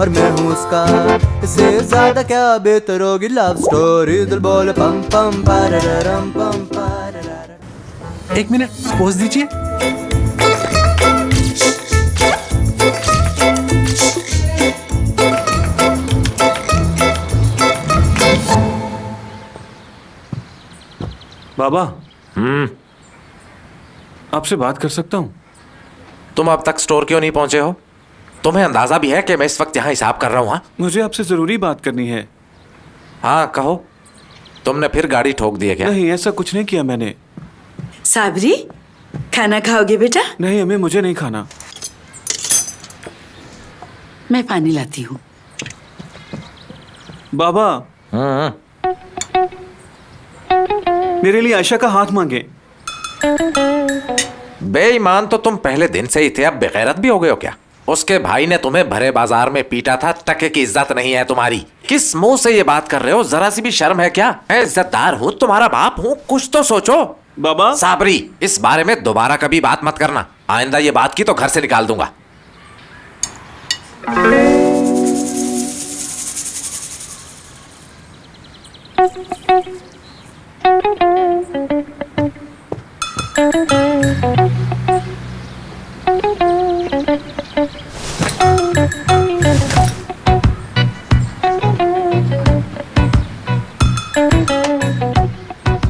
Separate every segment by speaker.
Speaker 1: और मैं हूँ उसका, इससे ज्यादा क्या बेहतर होगी लव स्टोरी। दिल बोले पम पम पाररम पम पाररम।
Speaker 2: एक मिनट पोज दीजिए। बाबा, आपसे बात कर सकता हूँ?
Speaker 3: तुम अब तक स्टोर क्यों नहीं पहुंचे हो? तुम्हें अंदाजा भी है कि मैं इस वक्त यहाँ हिसाब कर रहा हूँ? हाँ,
Speaker 2: मुझे आपसे जरूरी बात करनी है।
Speaker 3: हाँ कहो। तुमने फिर गाड़ी ठोक दी है क्या?
Speaker 2: नहीं, ऐसा कुछ नहीं किया मैंने।
Speaker 4: साबरी, खाना खाओगे बेटा?
Speaker 2: नहीं अम्मी, मुझे नहीं खाना।
Speaker 4: मैं पानी लाती हूँ।
Speaker 2: बाबा, मेरे लिए आयशा का हाथ मांगे।
Speaker 3: बेईमान तो तुम पहले दिन से ही थे, अब बेगैरत भी हो गए हो क्या? उसके भाई ने तुम्हें भरे बाजार में पीटा था, टके की इज्जत नहीं है तुम्हारी। किस मुंह से ये बात कर रहे हो? जरा सी भी शर्म है क्या? मैं इज्जतदार हूँ, तुम्हारा बाप हूँ, कुछ तो सोचो।
Speaker 2: बाबा,
Speaker 3: साबरी, इस बारे में दोबारा कभी बात मत करना। आइंदा ये बात की तो घर से निकाल दूंगा।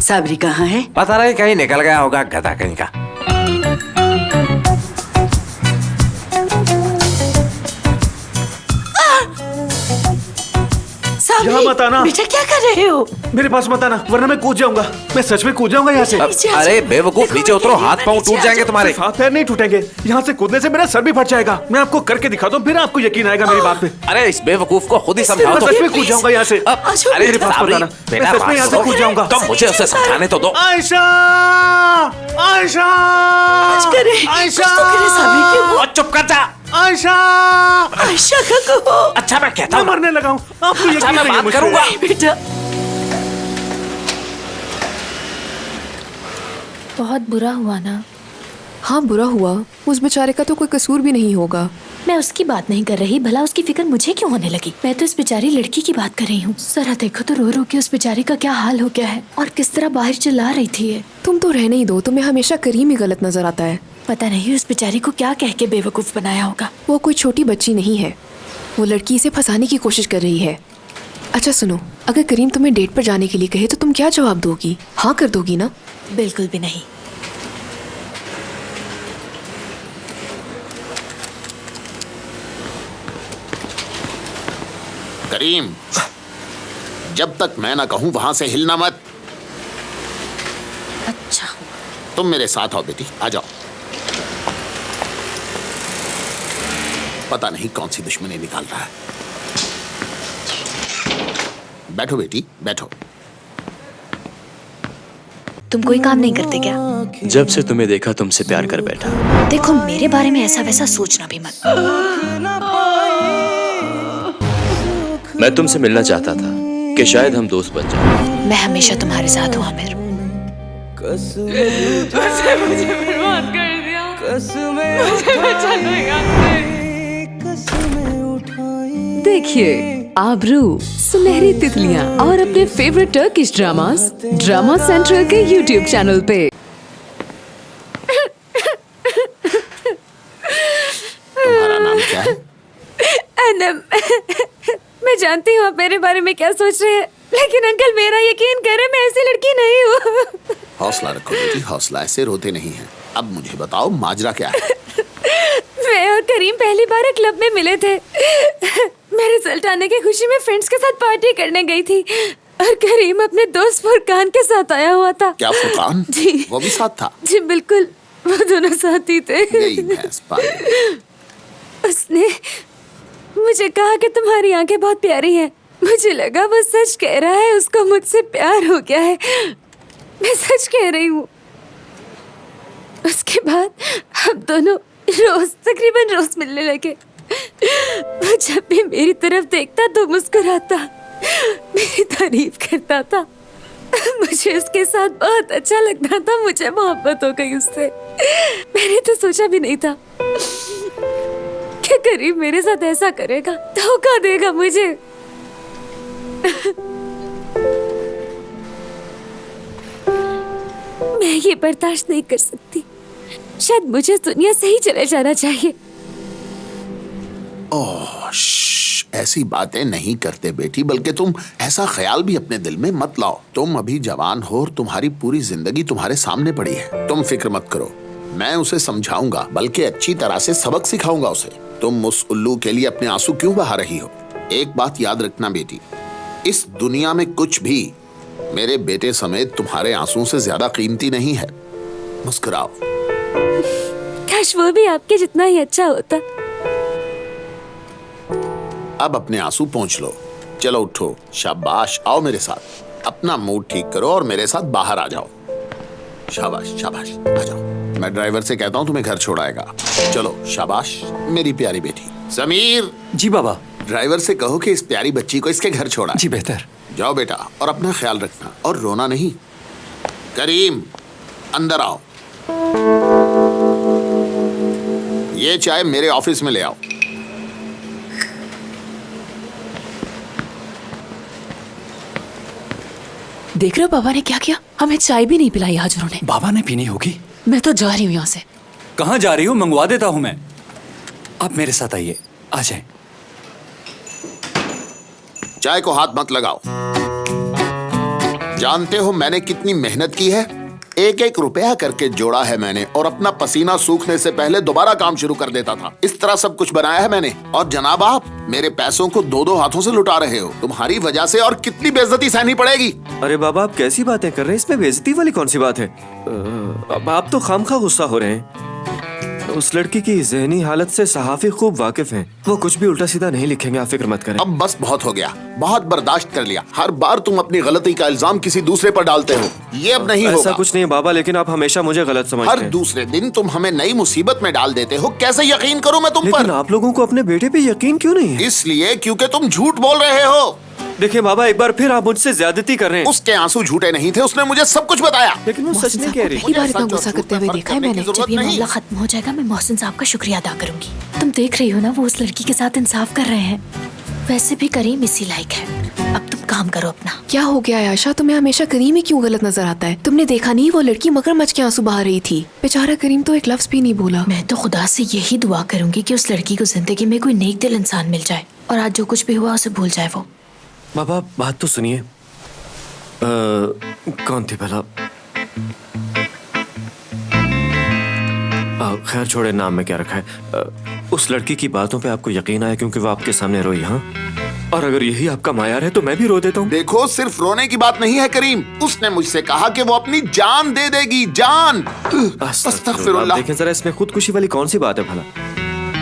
Speaker 4: साबरी कहाँ है?
Speaker 3: पता नहीं, कहीं निकल गया होगा, गधा कहीं का।
Speaker 4: साबरी,
Speaker 2: यहाँ मत आना।
Speaker 4: बेटा क्या कर रहे हो?
Speaker 2: मेरे पास मत आना वरना मैं कूद जाऊंगा। मैं सच में कूद जाऊंगा यहाँ से।
Speaker 4: नीचे आ
Speaker 3: अरे
Speaker 4: जाओ।
Speaker 3: बेवकूफ,
Speaker 4: देखो,
Speaker 3: नीचे उतरो, हाथ पांव टूट जाएंगे तुम्हारे।
Speaker 2: हाथ पैर नहीं टूटेंगे, यहाँ से कूदने से मेरा सर भी फट जाएगा। मैं आपको करके दिखाता हूँ, फिर आपको यकीन आएगा मेरी बात पे।
Speaker 3: अरे इस बेवकूफ को खुद ही समझाओ
Speaker 2: मैं
Speaker 3: तो।
Speaker 2: सच में कूद जाऊंगा यहाँ से।
Speaker 3: अरे
Speaker 2: मेरे पास
Speaker 3: साबरी,
Speaker 2: बताना,
Speaker 3: बेटा
Speaker 2: मैं सच में यहाँ से
Speaker 3: बात
Speaker 2: कूद
Speaker 3: सुनो।
Speaker 2: जाऊंगा।
Speaker 3: तुम मुझे उसे समझाने तो दो।
Speaker 2: आयशा, आयशा,
Speaker 4: कुछ करे,
Speaker 2: आयशा,
Speaker 4: कुछ तो करे साबरी, क्यों?
Speaker 3: और चुप कर जा।
Speaker 2: आयशा,
Speaker 4: आयशा का कहो।
Speaker 3: अच्छा मैं कहता
Speaker 2: मैं
Speaker 3: हूँ,
Speaker 2: मरने लगा हूँ। आपको
Speaker 3: अच्छा
Speaker 2: यकीन
Speaker 3: मैं
Speaker 2: नहीं है
Speaker 3: बात
Speaker 2: मुझ पे।
Speaker 3: करूंगा।
Speaker 4: नहीं बेटा,
Speaker 5: बहुत बुरा हुआ ना?
Speaker 6: हाँ बुरा हुआ, उस बेचारे का तो कोई कसूर भी नहीं होगा।
Speaker 5: मैं उसकी बात नहीं कर रही, भला उसकी फिक्र मुझे क्यों होने लगी? मैं तो इस बेचारी लड़की की बात कर रही हूँ। जरा देखो तो रो रो के उस बेचारी का क्या हाल हो गया है और किस तरह बाहर चिल्ला रही थी ये।
Speaker 6: तुम तो रहने ही दो, तुम्हें हमेशा करीम ही गलत नजर आता है।
Speaker 5: पता नहीं उस बेचारी को क्या कह के बेवकूफ बनाया होगा।
Speaker 6: वो कोई छोटी बच्ची नहीं है, वो लड़की इसे फंसाने की कोशिश कर रही है। अच्छा सुनो, अगर करीम तुम्हें डेट पर जाने के लिए कहे तो तुम क्या जवाब दोगी? हाँ कर दोगी ना?
Speaker 5: बिल्कुल भी नहीं।
Speaker 7: करीम, जब तक मैं ना कहूं वहां से हिलना मत।
Speaker 5: अच्छा
Speaker 7: तुम मेरे साथ आओ बेटी, आ जाओ। पता नहीं कौन सी दुश्मनी निकाल रहा है। बैठो बेटी, बैठो।
Speaker 5: तुम कोई काम नहीं करते क्या?
Speaker 8: जब से तुम्हें देखा तुमसे प्यार कर बैठा।
Speaker 5: देखो मेरे बारे में ऐसा वैसा सोचना भी मत।
Speaker 8: मैं तुमसे मिलना चाहता था कि शायद हम दोस्त बन जाएं।
Speaker 5: मैं हमेशा तुम्हारे साथ हूँ आमिर।
Speaker 9: देखिए आबरू, सुनहरी तितलियां और अपने favourite Turkish dramas drama central के YouTube चैनल पे।
Speaker 7: तुम्हारा नाम क्या है?
Speaker 9: अनम, मैं जानती हूँ आप मेरे बारे में क्या सोच रहे हैं, लेकिन अंकल मेरा यकीन करें मैं ऐसी लड़की नहीं हूँ।
Speaker 7: हौसला रखो बेटी, हौसला, ऐसे रोते नहीं हैं। अब मुझे बताओ माजरा क्या है?
Speaker 9: मैं और करीम पहली बार एक क्लब में मिले थे। मैं रिजल्ट आने की खुशी में फ्रेंड्स के साथ पार्टी करने गई थी और करीम अपने दोस्त फुरकान के साथ आया हुआ था।
Speaker 7: क्या फुरकान?
Speaker 9: जी
Speaker 7: वो भी साथ था?
Speaker 9: जी बिल्कुल, वो दोनों साथ ही थे।
Speaker 7: यही भैंस पाली।
Speaker 9: उसने मुझे कहा कि तुम्हारी आंखें बहुत प्यारी हैं। मुझे लगा वो सच कह रहा है, उसको मुझसे प्यार हो गया है। मैं सच कह रही हूँ। उसके बाद हम दोनों तकरीबन रोज मिलने लगे। वो जब भी मेरी तरफ देखता तो मुस्कुराता, मेरी तारीफ करता था। मुझे उसके साथ बहुत अच्छा लगता था। मुझे मोहब्बत हो गई उससे। मैंने तो सोचा भी नहीं था कि कि करीब मेरे साथ ऐसा करेगा, धोखा देगा मुझे। मैं ये बर्दाश्त नहीं कर सकती। शायद मुझे दुनिया से ही चले जाना चाहिए।
Speaker 7: ओह, ऐसी बातें नहीं करते बेटी, बल्कि तुम ऐसा ख्याल भी अपने दिल में मत लाओ। तुम अभी जवान हो और तुम्हारी पूरी जिंदगी तुम्हारे सामने पड़ी है। तुम फिक्र मत करो, मैं उसे समझाऊंगा, बल्कि अच्छी तरह से सबक सिखाऊंगा उसे। तुम उस उल्लू के लिए अपने आंसू क्यों बहा रही हो? एक बात याद रखना बेटी, इस दुनिया में कुछ भी मेरे बेटे समेत तुम्हारे आंसू से ज्यादा कीमती नहीं है। मुस्कुराओ।
Speaker 9: काश वो भी आपके जितना ही अच्छा होता।
Speaker 7: अब अपने आंसू पोंछ लो। चलो उठो, शाबाश, आओ मेरे साथ। अपना मूड ठीक करो और मेरे साथ बाहर आ जाओ। शाबाश शाबाश, आ जाओ। मैं ड्राइवर से कहता हूँ तुम्हें घर छोड़ाएगा। चलो शाबाश मेरी प्यारी बेटी। समीर।
Speaker 2: जी बाबा।
Speaker 7: ड्राइवर से कहो कि इस प्यारी बच्ची को इसके घर छोड़ा।
Speaker 2: जी बेहतर।
Speaker 7: जाओ बेटा, और अपना ख्याल रखना और रोना नहीं। करीम, अंदर आओ। ये चाय मेरे ऑफिस में ले आओ।
Speaker 6: देख रहे हो बाबा ने क्या किया? हमें चाय भी नहीं पिलाई आज उन्होंने।
Speaker 2: बाबा ने पीनी होगी।
Speaker 6: मैं तो जा रही हूँ यहाँ से।
Speaker 2: कहाँ जा रही हो? मंगवा देता हूँ मैं। आप मेरे साथ आइए, आ जाए।
Speaker 7: चाय को हाथ मत लगाओ। जानते हो मैंने कितनी मेहनत की है? एक एक रुपया करके जोड़ा है मैंने, और अपना पसीना सूखने से पहले दोबारा काम शुरू कर देता था। इस तरह सब कुछ बनाया है मैंने। और जनाब, आप मेरे पैसों को दो दो हाथों से लुटा रहे हो। तुम्हारी वजह से और कितनी बेइज्जती सहनी पड़ेगी।
Speaker 10: अरे बाबा, आप कैसी बातें कर रहे हैं? इसमें बेइज्जती वाली कौन सी बात है? अब आप तो खामखा गुस्सा हो रहे हैं। उस लड़की की ज़हनी हालत से सहाफी खूब वाकिफ हैं। वो कुछ भी उल्टा सीधा नहीं लिखेंगे, आप फिक्र मत करें।
Speaker 7: अब बस बहुत हो गया, बहुत बर्दाश्त कर लिया। हर बार तुम अपनी गलती का इल्जाम किसी दूसरे पर डालते हो। ये अब नहीं होगा।
Speaker 10: ऐसा कुछ नहीं है बाबा, लेकिन आप हमेशा मुझे गलत समझते
Speaker 7: हर
Speaker 10: हैं।
Speaker 7: दूसरे दिन तुम हमें नई मुसीबत में डाल देते हो। कैसे यकीन करूं मैं तुम
Speaker 10: लेकिन
Speaker 7: पर?
Speaker 10: आप लोगों को अपने बेटे पे यकीन क्यों नहीं है?
Speaker 7: इसलिए क्योंकि तुम झूठ बोल रहे हो।
Speaker 10: देखिए बाबा, एक बार फिर आप मुझसे ज्यादती कर रहे हैं।
Speaker 7: उसके आंसू झूठे नहीं थे, उसने मुझे सब कुछ बताया।
Speaker 10: लेकिन वो सच में कह रही।
Speaker 6: पहली बार इतना गुस्सा करते हुए देखा है मैंने।
Speaker 5: जब ये मामला खत्म हो जाएगा, मैं मोहसिन साहब का शुक्रिया अदा करूंगी। तुम देख रही हो ना, वो उस लड़की के साथ इंसाफ कर रहे हैं। वैसे भी करीम इसी लायक है। अब तुम काम करो अपना।
Speaker 6: क्या हो गया आयशा? तुम्हें हमेशा करीम ही क्यों गलत नजर आता है? तुमने देखा नहीं, वो लड़की मगरमच्छ के आंसू बहा रही थी। बेचारा करीम तो एक लफ्ज भी नहीं बोला।
Speaker 5: मैं तो खुदा से यही दुआ करूंगी कि उस लड़की को जिंदगी में कोई नेक दिल इंसान मिल जाए, और आज जो कुछ भी हुआ उसे भूल जाए वो।
Speaker 10: बाबा बात तो सुनिए। कौन थी भला? खैर छोड़े, नाम में क्या रखा है। उस लड़की की बातों पे आपको यकीन आया क्योंकि वो आपके सामने रोई? हाँ, और अगर यही आपका मायार है तो मैं भी रो देता हूँ।
Speaker 7: देखो, सिर्फ रोने की बात नहीं है करीम। उसने मुझसे कहा कि वो अपनी जान दे देगी। जान। अस्तगफिरुल्लाह।
Speaker 10: लेकिन जरा इसमें खुदकुशी वाली कौन सी बात है भला?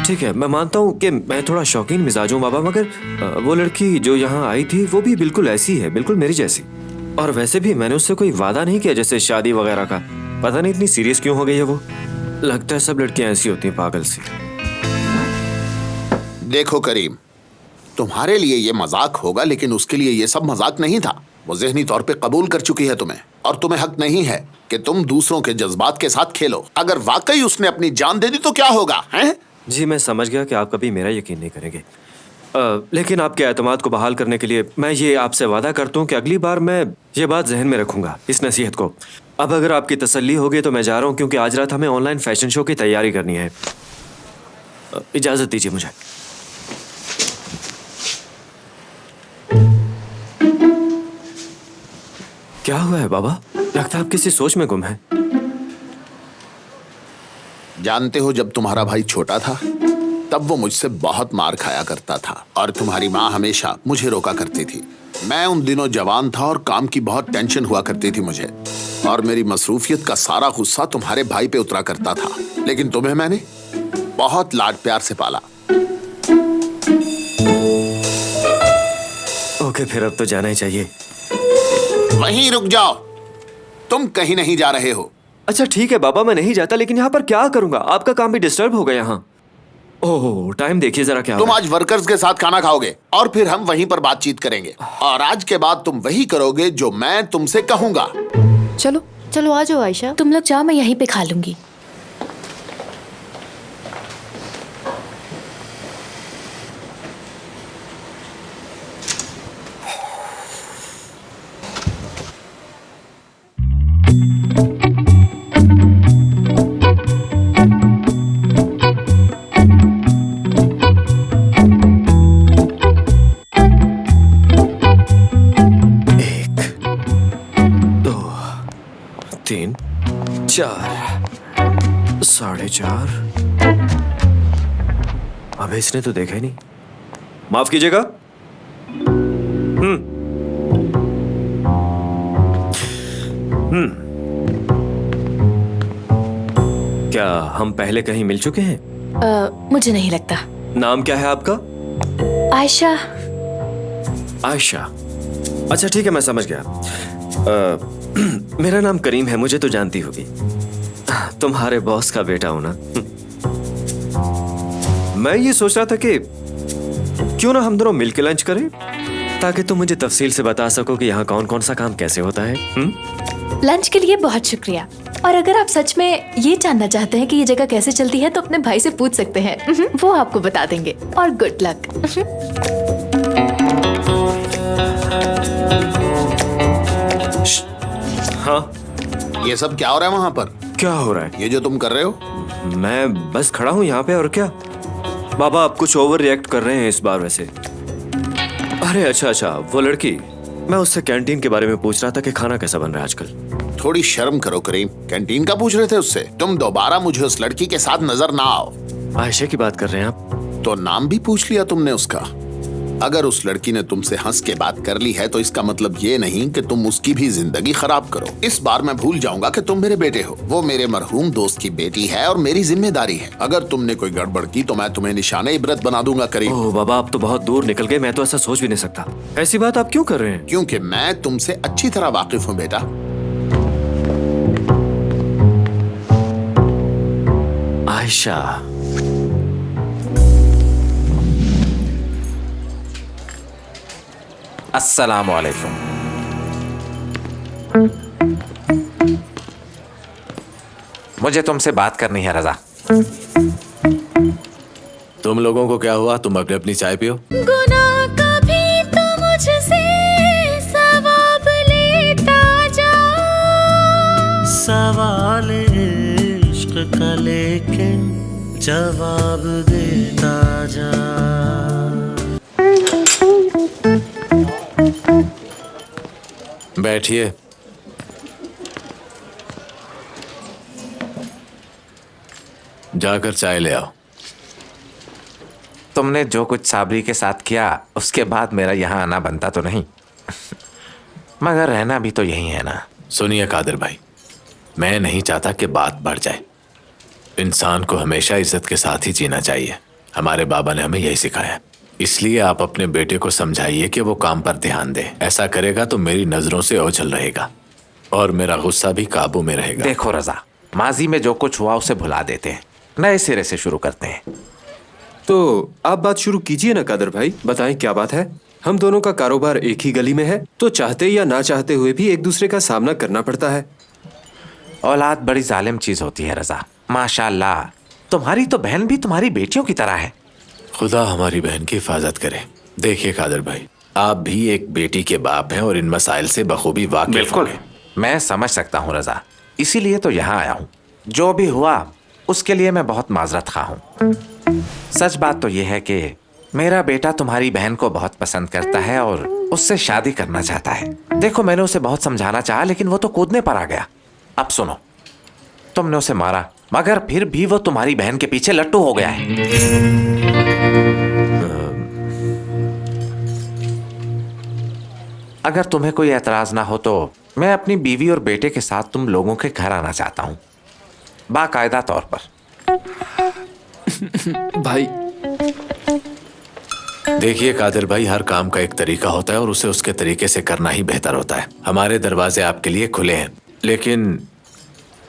Speaker 10: ठीक है, मैं मानता हूँ कि मैं थोड़ा शौकीन मिजाज हूँ बाबा, मगर वो लड़की जो यहाँ आई थी वो भी बिल्कुल ऐसी है, बिल्कुल मेरी जैसी। और वैसे भी मैंने उससे कोई वादा नहीं किया जैसे शादी वगैरह का। पता नहीं इतनी सीरियस क्यों हो गई है वो। लगता है सब लड़कियां ऐसी होती हैं, पागल सी।
Speaker 7: देखो करीम, तुम्हारे लिए ये मजाक होगा, लेकिन उसके लिए ये सब मजाक नहीं था। वो ज़हनी तौर पे कबूल कर चुकी है तुम्हें, और तुम्हें हक नहीं है कि तुम दूसरों के जज्बात के साथ खेलो। अगर वाकई उसने अपनी जान दे दी तो क्या होगा, हैं?
Speaker 10: जी मैं समझ गया कि आप कभी मेरा यकीन नहीं करेंगे, लेकिन आपके एतमाद को बहाल करने के लिए मैं ये आपसे वादा करता हूँ कि अगली बार मैं ये बात जहन में रखूंगा, इस नसीहत को। अब अगर आपकी तसल्ली होगी तो मैं जा रहा हूँ, क्योंकि आज रात हमें ऑनलाइन फैशन शो की तैयारी करनी है। इजाज़त दीजिए मुझे। क्या हुआ है बाबा? लगता है आप किसी सोच में गुम हैं।
Speaker 7: जानते हो, जब तुम्हारा भाई छोटा था तब वो मुझसे बहुत मार खाया करता था, और तुम्हारी माँ हमेशा मुझे रोका करती थी। मैं उन दिनों जवान था और काम की बहुत टेंशन हुआ करती थी मुझे, और मेरी मसरूफियत का सारा गुस्सा तुम्हारे भाई पे उतरा करता था। लेकिन तुम्हें मैंने बहुत लाड प्यार से पाला।
Speaker 10: ओके, फिर अब तो जाना ही चाहिए।
Speaker 7: वहीं रुक जाओ, तुम कहीं नहीं जा रहे हो।
Speaker 10: अच्छा ठीक है बाबा, मैं नहीं जाता, लेकिन यहाँ पर क्या करूंगा? आपका काम भी डिस्टर्ब होगा यहाँ। ओह, टाइम देखिए जरा क्या
Speaker 7: तुम
Speaker 10: होगा।
Speaker 7: आज वर्कर्स के साथ खाना खाओगे और फिर हम वहीं पर बातचीत करेंगे, और आज के बाद तुम वही करोगे जो मैं तुमसे कहूंगा।
Speaker 6: चलो
Speaker 5: चलो आ जाओ आयशा, तुम लोग जाओ, मैं यहीं पे खा लूंगी।
Speaker 10: अबे इसने तो देखा ही नहीं। माफ कीजिएगा। क्या हम पहले कहीं मिल चुके हैं?
Speaker 5: मुझे नहीं लगता।
Speaker 10: नाम क्या है आपका?
Speaker 5: आयशा।
Speaker 10: आयशा। अच्छा ठीक है, मैं समझ गया। मेरा नाम करीम है, मुझे तो जानती होगी। तुम्हारे बॉस का बेटा हूं ना। मैं ये सोच रहा था कि क्यों ना हम दोनों मिलकर लंच करें, ताकि तुम मुझे तफसील से बता सको कि यहाँ कौन कौन सा काम कैसे होता है।
Speaker 5: लंच के लिए बहुत शुक्रिया। और अगर आप सच में ये जानना चाहते हैं कि ये जगह कैसे चलती है तो अपने भाई से पूछ सकते हैं। वो आपको बता देंगे। और गुड लक।
Speaker 10: हाँ,
Speaker 7: ये सब क्या हो रहा है वहाँ पर?
Speaker 10: क्या हो रहा है?
Speaker 7: ये जो तुम कर रहे हो?
Speaker 10: मैं बस खड़ा हूँ यहाँ पे, और क्या? बाबा आप कुछ ओवर रिएक्ट कर रहे हैं इस बार वैसे। अरे अच्छा, वो लड़की, मैं उससे कैंटीन के बारे में पूछ रहा था कि खाना कैसा बन रहा है आजकल।
Speaker 7: थोड़ी शर्म करो करीम, कैंटीन का पूछ रहे थे उससे? तुम दोबारा मुझे उस लड़की के साथ नजर ना आओ।
Speaker 10: आयशा की बात कर रहे हैं आप?
Speaker 7: तो नाम भी पूछ लिया तुमने उसका। अगर उस लड़की ने तुमसे हंस के बात कर ली है तो इसका मतलब ये नहीं कि तुम उसकी भी जिंदगी खराब करो। इस बार मैं भूल जाऊंगा कि तुम मेरे बेटे हो। वो मेरे मरहूम दोस्त की बेटी है और मेरी जिम्मेदारी है। अगर तुमने कोई गड़बड़ की तो मैं तुम्हें निशाने इबरत बना दूंगा करीम।
Speaker 10: ओह बाबा, आप तो बहुत दूर निकल गए। मैं तो ऐसा सोच भी नहीं सकता। ऐसी बात आप क्यों कर रहे हैं?
Speaker 7: क्योंकि मैं तुमसे अच्छी तरह वाकिफ हूँ बेटा।
Speaker 10: आयशा,
Speaker 3: अस्सलाम वालेकुम। मुझे तुमसे बात करनी है रजा।
Speaker 11: तुम लोगों को क्या हुआ? तुम अपनी अपनी चाय पियो।
Speaker 9: गुनाह का भी तो मुझसे सवाब लेता जा।
Speaker 1: सवाल इश्क का लेकिन जवाब देता जा।
Speaker 11: बैठिए। जाकर चाय ले आओ।
Speaker 3: तुमने जो कुछ साबरी के साथ किया उसके बाद मेरा यहाँ आना बनता तो नहीं, मगर रहना भी तो यही है ना।
Speaker 11: सुनिए कादिर भाई, मैं नहीं चाहता कि बात बढ़ जाए। इंसान को हमेशा इज्जत के साथ ही जीना चाहिए। हमारे बाबा ने हमें यही सिखाया। इसलिए आप अपने बेटे को समझाइए कि वो काम पर ध्यान दे। ऐसा करेगा तो मेरी नजरों से ओझल रहेगा और मेरा गुस्सा भी काबू में रहेगा।
Speaker 3: देखो रजा, माजी में जो कुछ हुआ उसे भुला देते हैं, नए सिरे से शुरू करते हैं।
Speaker 10: तो आप बात शुरू कीजिए ना कादर भाई, बताएं क्या बात है। हम दोनों का कारोबार एक ही गली में है, तो चाहते या ना चाहते हुए भी एक दूसरे का सामना करना पड़ता है।
Speaker 3: औलाद बड़ी जालिम चीज होती है रजा। माशाल्लाह, तुम्हारी तो बहन भी तुम्हारी बेटियों की तरह है।
Speaker 11: खुदा हमारी बहन की हिफाजत करे। देखिए कादिर भाई, आप भी एक बेटी के बाप हैं और इन मसाइल से बखूबी वाकिफ हैं।
Speaker 3: बिल्कुल, मैं समझ सकता हूँ रजा, इसीलिए तो यहाँ आया हूँ। जो भी हुआ उसके लिए मैं बहुत माजरत खा हूँ। सच बात तो यह है कि मेरा बेटा तुम्हारी बहन को बहुत पसंद करता है और उससे शादी करना चाहता है। देखो, मैंने उसे बहुत समझाना चाहा लेकिन वो तो कूदने पर आ गया। अब सुनो, तुमने उसे मारा मगर फिर भी वो तुम्हारी बहन के पीछे लट्टू हो गया है। अगर तुम्हें कोई एतराज ना हो तो मैं अपनी बीवी और बेटे के साथ तुम लोगों के घर आना चाहता हूँ, बाकायदा तौर पर।
Speaker 10: भाई
Speaker 11: देखिए कादिर भाई, हर काम का एक तरीका होता है और उसे उसके तरीके से करना ही बेहतर होता है। हमारे दरवाजे आपके लिए खुले हैं, लेकिन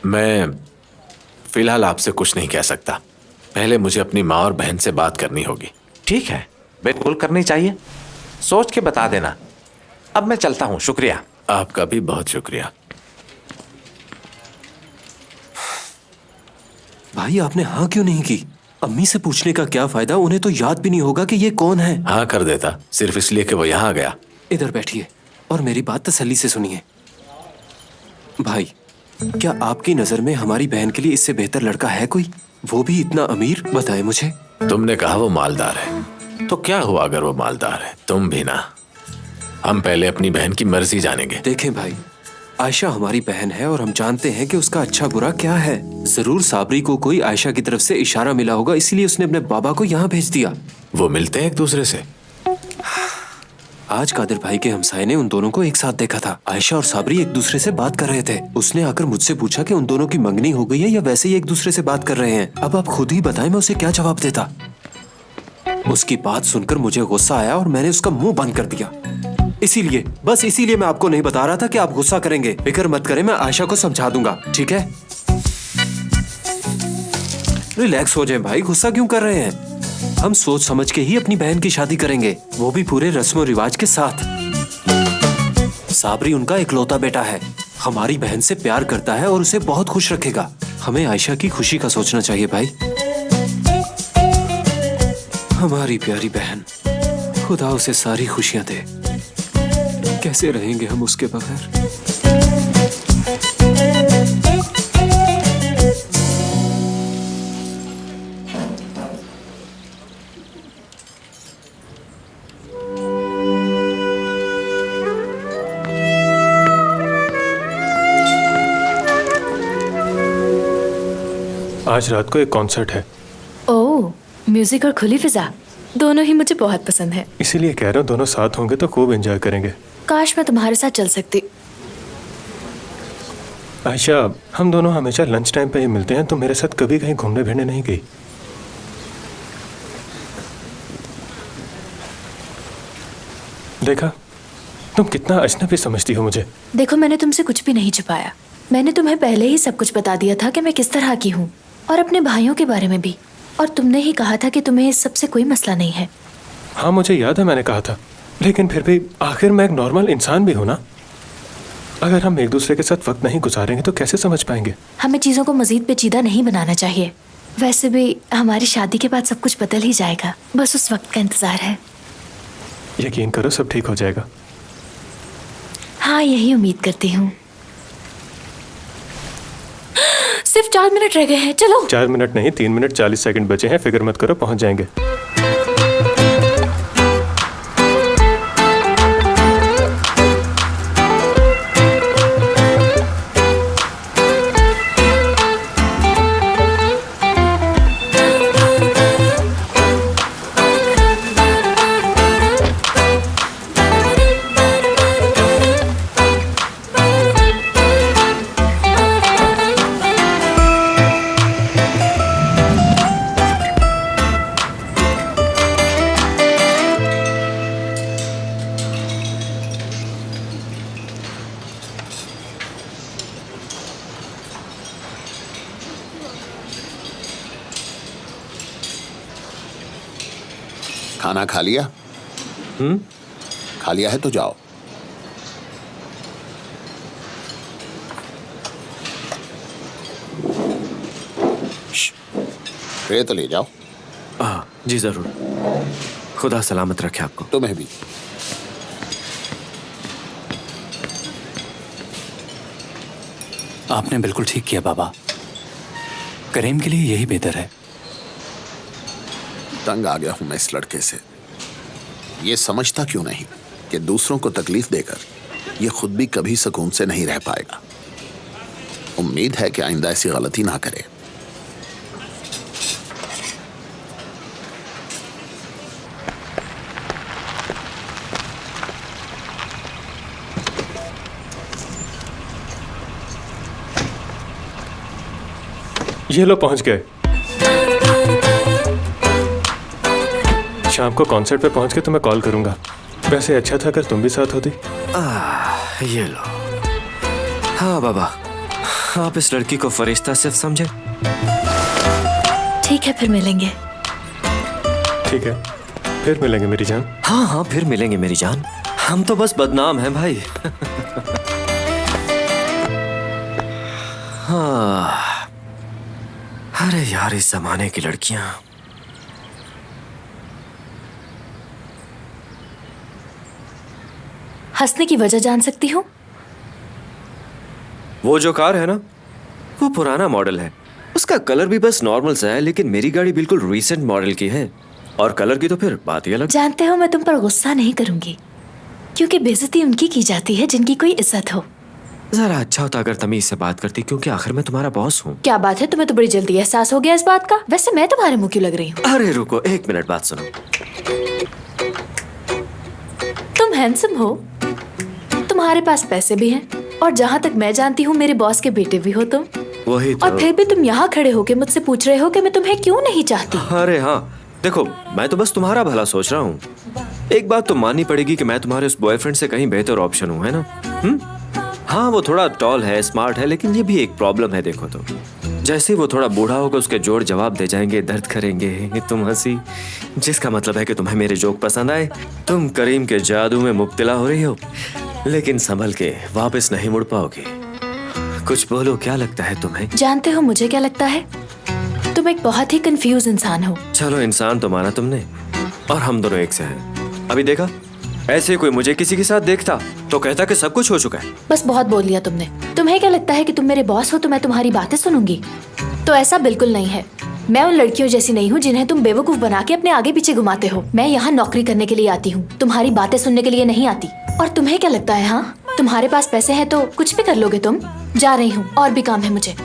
Speaker 11: मैं फिलहाल आपसे कुछ नहीं कह सकता। पहले मुझे अपनी माँ और बहन से बात करनी होगी।
Speaker 3: ठीक है, बिल्कुल करनी चाहिए। सोच के बता देना। अब मैं चलता हूँ, शुक्रिया।
Speaker 11: आपका भी बहुत शुक्रिया।
Speaker 10: भाई आपने हाँ क्यों नहीं की? अम्मी से पूछने का क्या फायदा, उन्हें तो याद भी नहीं होगा कि ये कौन है।
Speaker 11: हाँ कर देता, सिर्फ इसलिए कि वो यहाँ आ गया।
Speaker 10: इधर बैठिए और मेरी बात तसल्ली से सुनिए। भाई, क्या आपकी नजर में हमारी बहन के लिए इससे बेहतर लड़का है कोई? वो भी इतना अमीर, बताए मुझे।
Speaker 11: तुमने कहा वो मालदार है, तो क्या हुआ अगर वो मालदार है? तुम भी ना। हम पहले अपनी बहन की मर्जी जानेंगे।
Speaker 10: देखें भाई, आयशा हमारी बहन है और हम जानते हैं कि उसका अच्छा बुरा क्या है। जरूर साबरी को कोई आयशा की तरफ से इशारा मिला होगा, इसीलिए उसने अपने बाबा को यहाँ भेज दिया।
Speaker 11: वो मिलते हैं एक दूसरे से?
Speaker 10: आज कादिर भाई के हमसाये ने उन दोनों को एक साथ देखा था। आयशा और साबरी एक दूसरे से बात कर रहे थे। उसने आकर मुझसे पूछा कि उन दोनों की मंगनी हो गई है या वैसे ही एक दूसरे से बात कर रहे हैं। अब आप खुद ही बताएं मैं उसे क्या जवाब देता। उसकी बात सुनकर मुझे गुस्सा आया और मैंने उसका मुंह बंद कर दिया। इसीलिए, बस इसीलिए मैं आपको नहीं बता रहा था कि आप गुस्सा करेंगे। फिक्र मत करें, मैं आयशा को समझा दूंगा, ठीक है? रिलैक्स हो जाएं भाई, गुस्सा क्यों कर रहे हैं? हम सोच समझ के ही अपनी बहन की शादी करेंगे, वो भी पूरे रस्म रिवाज के साथ। साबरी उनका इकलौता बेटा है, हमारी बहन से प्यार करता है और उसे बहुत खुश रखेगा। हमें आयशा की खुशी का सोचना चाहिए भाई। हमारी प्यारी बहन, खुदा उसे सारी खुशियां दे। कैसे रहेंगे हम उसके बगैर?
Speaker 2: आज रात को एक कॉन्सर्ट है।
Speaker 5: ओह, म्यूजिक और खुली फिजा दोनों ही मुझे बहुत पसंद है।
Speaker 2: इसीलिए कह रहा हूँ दोनों साथ होंगे तो खूब एंजॉय करेंगे।
Speaker 5: काश मैं तुम्हारे साथ चल सकती।
Speaker 2: आयशा, हम दोनों हमेशा लंच टाइम पे ही मिलते हैं, तो मेरे साथ कभी कहीं घूमने फिरने नहीं गई। देखा, तुम कितना अजनबी समझती हो मुझे।
Speaker 5: देखो, मैंने तुमसे कुछ भी नहीं छुपाया। मैंने तुम्हें पहले ही सब कुछ बता दिया था कि मैं किस तरह की हूँ, और अपने भाइयों के बारे में भी। और तुमने ही कहा था कि तुम्हें इस सबसे कोई मसला नहीं है।
Speaker 2: हाँ, मुझे याद है मैंने कहा था, लेकिन फिर भी आखिर मैं एक नॉर्मल इंसान भी हूँ ना। अगर हम एक दूसरे के साथ वक्त नहीं गुजारेंगे तो कैसे समझ पाएंगे?
Speaker 5: हमें चीज़ों को मजीद पेचीदा नहीं बनाना चाहिए। वैसे भी हमारी शादी के बाद सब कुछ बदल ही जाएगा, बस उस वक्त का इंतजार है।
Speaker 2: यकीन करो, सब ठीक हो जाएगा।
Speaker 5: हाँ, यही उम्मीद करती हूँ। सिर्फ 4 मिनट रह गए हैं, चलो।
Speaker 2: 4 मिनट नहीं, 3 मिनट 40 सेकंड बचे हैं। फिक्र मत करो, पहुंच जाएंगे।
Speaker 7: खाना खा लिया? खा लिया है तो जाओ। ट्रे तो ले जाओ।
Speaker 10: जी जरूर। खुदा सलामत रखे आपको।
Speaker 7: तुम्हें भी।
Speaker 12: आपने बिल्कुल ठीक किया बाबा। करीम के लिए यही बेहतर है।
Speaker 7: तंग आ गया हूं मैं इस लड़के से। ये समझता क्यों नहीं कि दूसरों को तकलीफ देकर ये खुद भी कभी सुकून से नहीं रह पाएगा। उम्मीद है कि आइंदा ऐसी गलती ना करे।
Speaker 2: ये लो, पहुंच गए। शाम को कॉन्सर्ट पे पहुंच के तुम्हें कॉल करूंगा। वैसे अच्छा था अगर तुम भी साथ होती।
Speaker 10: ये लो। हाँ बाबा, आप इस लड़की को फरिश्ता सिर्फ समझे।
Speaker 5: ठीक है, फिर मिलेंगे।
Speaker 2: ठीक है, फिर मिलेंगे मेरी जान।
Speaker 10: हाँ हाँ, फिर मिलेंगे मेरी जान। हम तो बस बदनाम हैं भाई। हाँ, अरे यार, इस जमाने की लड़कियां।
Speaker 5: हंसने की वजह जान सकती हूँ?
Speaker 10: वो जो कार है ना, वो पुराना मॉडल है। उसका कलर भी बस नॉर्मल सा है, लेकिन मेरी गाड़ी बिल्कुल रीसेंट मॉडल की है। और कलर की तो फिर बात ही अलग।
Speaker 5: जानते हो, मैं तुम पर गुस्सा नहीं करूंगी, क्योंकि बेइज्जती उनकी की जाती है जिनकी कोई इज्जत हो।
Speaker 10: जरा अच्छा होता अगर तमीज से बात करती, क्योंकि आखिर मैं तुम्हारा बॉस हूँ।
Speaker 5: क्या बात है, तुम्हें तो बड़ी जल्दी एहसास हो गया इस बात का। वैसे मैं तुम्हारे मुंह क्यों लग रही हूँ?
Speaker 10: अरे रुको, एक मिनट बात सुनो।
Speaker 5: तुम हैंडसम हो, तुम्हारे पास पैसे भी हैं, और जहाँ तक मैं जानती हूँ मेरे बॉस के बेटे भी हो तुम।
Speaker 10: वही तो।
Speaker 5: और फिर भी तुम यहाँ खड़े होके मुझसे पूछ रहे हो कि मैं तुम्हें क्यों नहीं चाहती।
Speaker 10: अरे हाँ, देखो मैं तो बस तुम्हारा भला सोच रहा हूँ। एक बात तो माननी पड़ेगी कि मैं तुम्हारे उस बॉयफ्रेंड से कहीं बेहतर ऑप्शन हूँ, है ना? हाँ, वो थोड़ा टॉल है, स्मार्ट है, लेकिन ये भी एक प्रॉब्लम है। देखो तो जैसे वो थोड़ा बूढ़ा होगा उसके जोड़ जवाब दे जाएंगे, दर्द करेंगे। तुम हंसी, जिसका मतलब है कि तुम्हें मेरे जोक पसंद आए। तुम करीम के जादू में मुब्तला हो रही हो, लेकिन संभल के वापस नहीं मुड़ पाओगे। कुछ बोलो, क्या लगता है तुम्हें?
Speaker 5: जानते हो मुझे क्या लगता है? तुम एक बहुत ही कंफ्यूज इंसान हो।
Speaker 10: चलो, इंसान तो माना तुमने, और हम दोनों एक से हैं। अभी देखा, ऐसे कोई मुझे किसी के साथ देखता तो कहता कि सब कुछ हो चुका है।
Speaker 5: बस बहुत बोल लिया तुमने। तुम्हें क्या लगता है कि तुम मेरे बॉस हो तो मैं तुम्हारी बातें सुनूंगी? तो ऐसा बिल्कुल नहीं है। मैं उन लड़कियों जैसी नहीं हूँ जिन्हें तुम बेवकूफ बना के अपने आगे पीछे घुमाते हो। मैं यहाँ नौकरी करने के लिए आती हूँ, तुम्हारी बातें सुनने के लिए नहीं आती। और तुम्हें क्या लगता है, हाँ तुम्हारे पास पैसे हैं तो कुछ भी कर लोगे तुम? जा रही हूँ, और भी काम है मुझे।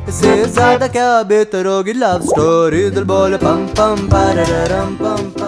Speaker 1: इससे ज्यादा क्या बेहतर होगी लव स्टोरी, दिल बोले पम पम पारारम पम।